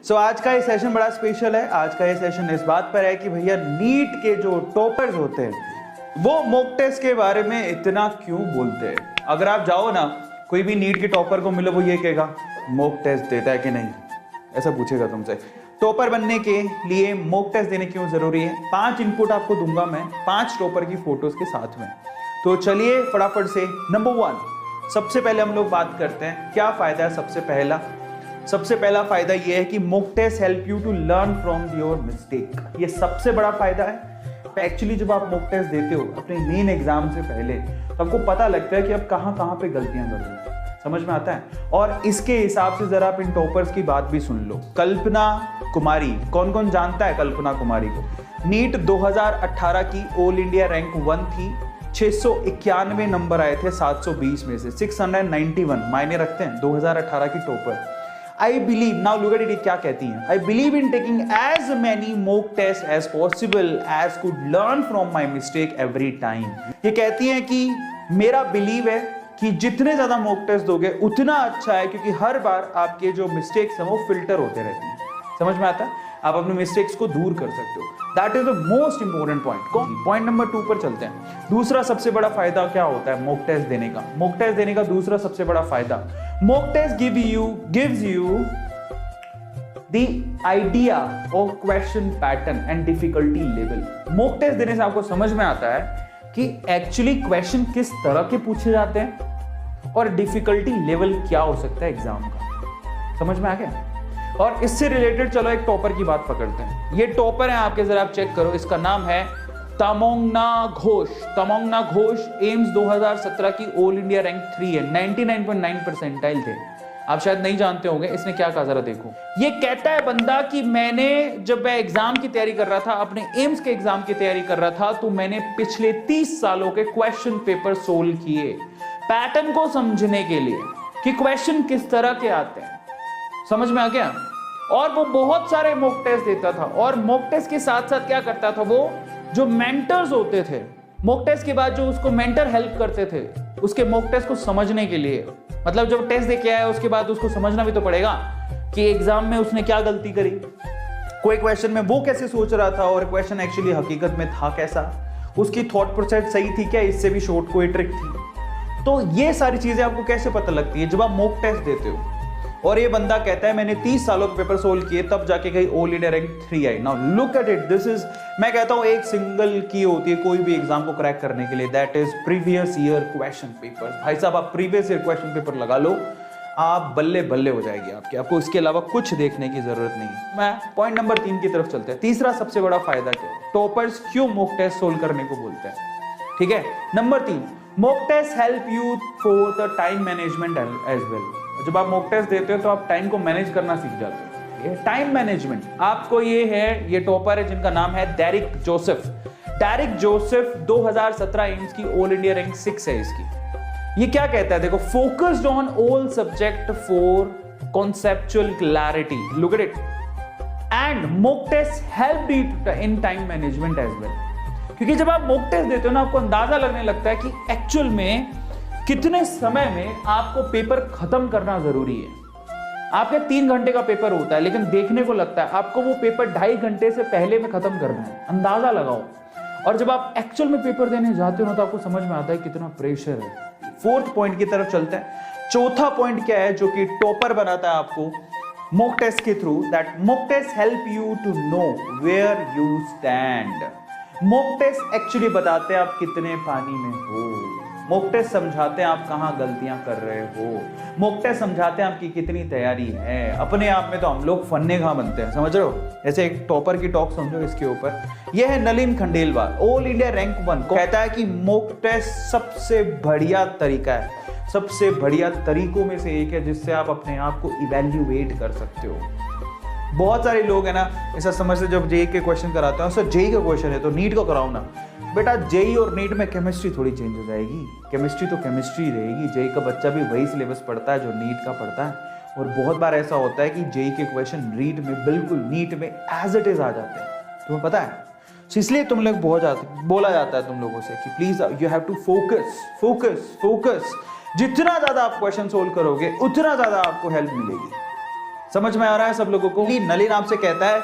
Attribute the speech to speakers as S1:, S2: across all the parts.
S1: सो आज का ये सेशन बड़ा स्पेशल है। आज का ये सेशन इस बात पर है कि भैया नीट के जो टॉपर्स होते हैं वो मॉक टेस्ट के बारे में इतना क्यों बोलते हैं। अगर आप जाओ ना, कोई भी नीट के टॉपर को मिलो, वो ये कहेगा मॉक टेस्ट देता है कि नहीं, ऐसा पूछेगा तुमसे। टॉपर बनने के लिए मॉक टेस्ट देने क्यों जरूरी है, 5 इनपुट आपको दूंगा मैं, 5 टॉपर की फोटोज के साथ में। तो चलिए फटाफट से नंबर 1, सबसे पहले हम लोग बात करते हैं क्या फायदा है। सबसे पहला फायदा ये है कि mock test help you to learn from your mistake. ये सबसे बड़ा फायदा है। एक्चुअली जब आप मॉक टेस्ट देते हो अपने मेन एग्जाम से पहले, तो आपको पता लगता है कि आप कहां पे गलतियां कर रहे हो, समझ में आता है। और इसके हिसाब से जरा आप इन टॉपर्स की बात भी सुन लो। कल्पना कुमारी, कौन कौन जानता है कल्पना कुमारी को? नीट 2018 की ऑल इंडिया रैंक 1 थी, 691 नंबर आए थे 720 में से, 691 मायने रखते हैं। 2018 की topper. I believe, now look at it, क्या कहती हैं? I believe in taking as many mock test as possible as could learn from my mistake every time. ये कहती हैं कि मेरा बिलीव है कि जितने ज्यादा मॉक टेस्ट दोगे उतना अच्छा है, क्योंकि हर बार आपके जो मिस्टेक्स हैं वो फिल्टर होते रहते हैं। समझ में आता है? आप अपने मिस्टेक्स को दूर कर सकते हो। That is the most important point. Point number 2 पर चलते हैं। दूसरा सबसे बड़ा फायदा क्या होता है मॉक टेस्ट देने का? मॉक टेस्ट देने का दूसरा सबसे बड़ा फायदा, mock test gives you the idea of question pattern and difficulty level। Mock test देने से आपको समझ में आता है कि एक्चुअली क्वेश्चन किस तरह के पूछे जाते हैं और डिफिकल्टी लेवल क्या हो सकता है एग्जाम का। समझ में आ गया? और इससे रिलेटेड चलो एक टॉपर की बात पकड़ते हैं। ये टॉपर है आपके, जरा आप चेक करो। इसका नाम है तमोंगना घोष। तमोंगना घोष एम्स 2017 की ऑल इंडिया रैंक 3 है, 99.9 परसेंटाइल थे। आप शायद नहीं जानते होंगे। इसने क्या कहा जरा देखो। ये कहता है बंदा कि मैंने जब मैं एग्जाम की तैयारी कर रहा था, अपने एम्स के एग्जाम की तैयारी कर रहा था, तो मैंने पिछले 30 सालों के क्वेश्चन पेपर सोल्व किए पैटर्न को समझने के लिए कि क्वेश्चन किस तरह के आते हैं। समझ में आ गया? और वो बहुत सारे मॉक टेस्ट देता था, और मॉक टेस्ट के साथ साथ क्या करता था, वो जो मेंटर्स होते थे मॉक टेस्ट के बाद, जो उसको मेंटर हेल्प करते थे उसके मॉक टेस्ट को समझने के लिए। मतलब जब टेस्ट दे के आया उसके बाद उसको समझना भी तो पड़ेगा कि एग्जाम में उसने क्या गलती करी, कोई क्वेश्चन में वो कैसे सोच रहा था और क्वेश्चन एक्चुअली हकीकत में था कैसा, उसकी थॉट प्रोसेस सही थी क्या, इससे भी शॉर्ट कोई ट्रिक थी। तो ये सारी चीजें आपको कैसे पता लगती है? जब आप मॉक टेस्ट देते हो। और ये बंदा कहता है मैंने 30 सालों के पेपर सोल्व किए तब जाके कहीं all India rank 3 I. Now look at it, this is, मैं कहता हूं एक सिंगल की होती है कोई भी एग्जाम को क्रैक करने के लिए, that is previous year question paper. भाई साहब आप प्रीवियस ईयर क्वेश्चन पेपर लगा लो, आप बल्ले बल्ले हो जाएगी आपकी, आपको इसके अलावा कुछ देखने की जरूरत नहीं। मैं पॉइंट नंबर 3 की तरफ चलते हैं। तीसरा सबसे बड़ा फायदा क्या है, टॉपर्स क्यों मॉक टेस्ट सोल्व करने को बोलते हैं? ठीक है, number 3, mock test help you for the time management as well. जब आप मॉक टेस्ट देते हो तो आप टाइम को मैनेज करना सीख जाते हो। टाइम मैनेजमेंट आपको ये है, ये टॉपर है जिनका नाम है Derick Joseph. Derick Joseph 2017 AIIMS की ऑल इंडिया रैंक 6 है इसकी। ये क्या कहता है देखो, focused on all subject for conceptual clarity, look at it, and mock test help you in time management as well. क्योंकि जब आप मॉक टेस्ट देते हो ना, आपको अंदाजा लगने लगता है कि एक्चुअल में कितने समय में आपको पेपर खत्म करना जरूरी है। आपके 3 घंटे का पेपर होता है, लेकिन देखने को लगता है आपको वो पेपर 2.5 घंटे से पहले में खत्म करना है। अंदाजा लगाओ। और जब आप एक्चुअल में पेपर देने जाते हो ना, तो आपको समझ में आता है कितना प्रेशर है। 4th पॉइंट की तरफ चलते हैं। चौथा पॉइंट क्या है जो कि टॉपर बनाता है आपको मॉक टेस्ट के through, that mock test help you to know where you stand. Mock test actually बताते हैं आप कितने पानी में हो। मॉक टेस्ट समझाते हैं आप कहां गलतियां कर रहे हो। मॉक टेस्ट समझाते हैं आपकी कितनी तैयारी है। अपने आप में तो हम लोग फन्ने कहां बनते हैं, समझ रहे हो? जैसे एक टॉपर की टॉक समझो इसके ऊपर। यह है Nalin Khandelwal, all India rank 1, कहता है कि मॉक टेस्ट सबसे बढ़िया तरीका है, सबसे बढ़िया तरीकों में से एक है जिससे आप अपने आप को इवैल्यूएट कर सकते हो। बहुत सारे लोग है ना ऐसा समझते, जब जेई के क्वेश्चन कराते हैं, सर जेई का क्वेश्चन है तो नीट का कराओ ना। बेटा जेई और नीट में केमिस्ट्री थोड़ी चेंज हो जाएगी, केमिस्ट्री तो केमिस्ट्री रहेगी। जेई का बच्चा भी वही सिलेबस पढ़ता है जो नीट का पढ़ता है। और बहुत बार ऐसा होता है कि जेई के क्वेश्चन नीट में बिल्कुल नीट में एज इट इज आ जाते हैं, तुम्हें पता है। इसलिए तुम लोग बोला जाता है तुम लोगों से कि please you have to focus focus focus. जितना ज्यादा आप क्वेश्चन सोल्व करोगे उतना ज्यादा आपको हेल्प मिलेगी। समझ में आ रहा है सब लोगों को? नलिन आपसे कहता है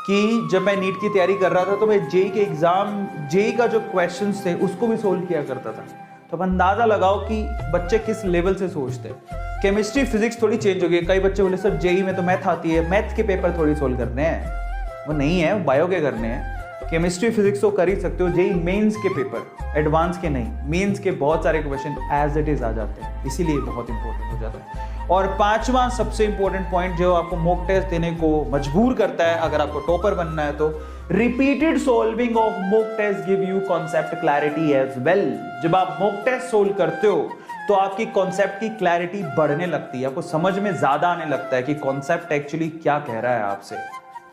S1: कि जब मैं नीट की तैयारी कर रहा था तो मैं जेई का जो क्वेश्चंस थे उसको भी सोल्व किया करता था। तो अब अंदाजा लगाओ कि बच्चे किस लेवल से सोचते हैं। केमिस्ट्री फिजिक्स थोड़ी चेंज हो गई। कई बच्चे बोले सर जेई में तो मैथ आती है, मैथ के पेपर थोड़ी सोल्व करने हैं। वो नहीं है, बायो के करने हैं। केमिस्ट्री फिजिक्स तो कर ही सकते हो, जेई मेंस के पेपर, एडवांस के नहीं, मेंस के बहुत सारे क्वेश्चन एज इट इज आ जाते हैं, इसीलिए बहुत इंपॉर्टेंट हो जाता है। और पांचवा सबसे इंपॉर्टेंट पॉइंट जो आपको मॉक टेस्ट देने को मजबूर करता है अगर आपको टॉपर बनना है, तो repeated solving of mock test give you concept clarity as well. जब आप मॉक टेस्ट सोल्व करते हो तो आपकी कॉन्सेप्ट की क्लैरिटी बढ़ने लगती है, आपको समझ में ज्यादा आने लगता है कि कॉन्सेप्ट एक्चुअली क्या कह रहा है आपसे।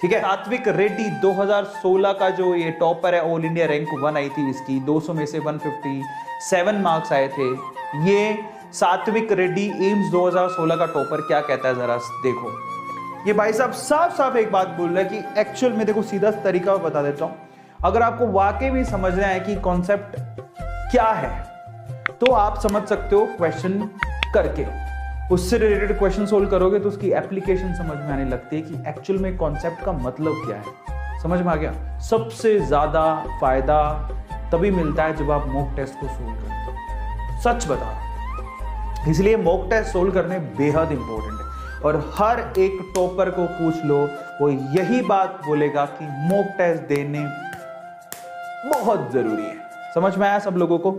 S1: ठीक है, सात्विक रेड्डी 2016 का जो ये टॉपर है, ऑल इंडिया रैंक 1 आई थी इसकी, 200 में से 157 मार्क्स आए थे। ये सात्विक रेड्डी एम्स 2016 का टॉपर क्या कहता है जरा देखो। ये भाई साहब साफ साफ एक बात बोल रहा है कि एक्चुअल में, देखो सीधा तरीका बता देता हूं, अगर आपको वाकई भी समझना है कि कॉन्सेप्ट क्या है तो आप समझ सकते हो क्वेश्चन करके, उससे रिलेटेड क्वेश्चन सोल्व करोगे तो उसकी एप्लीकेशन समझ में आने लगती है कि एक्चुअल में कॉन्सेप्ट का मतलब क्या है। समझ में आ गया? सबसे ज्यादा फायदा तभी मिलता है जब आप मॉक टेस्ट को सोल्व करते हो, सच बता रहा हूं। इसलिए मॉक टेस्ट सोल्व करने बेहद इंपॉर्टेंट है और हर एक टॉपर को पूछ लो, वो यही बात बोलेगा कि मॉक टेस्ट देने बहुत जरूरी है। समझ में आया सब लोगों को?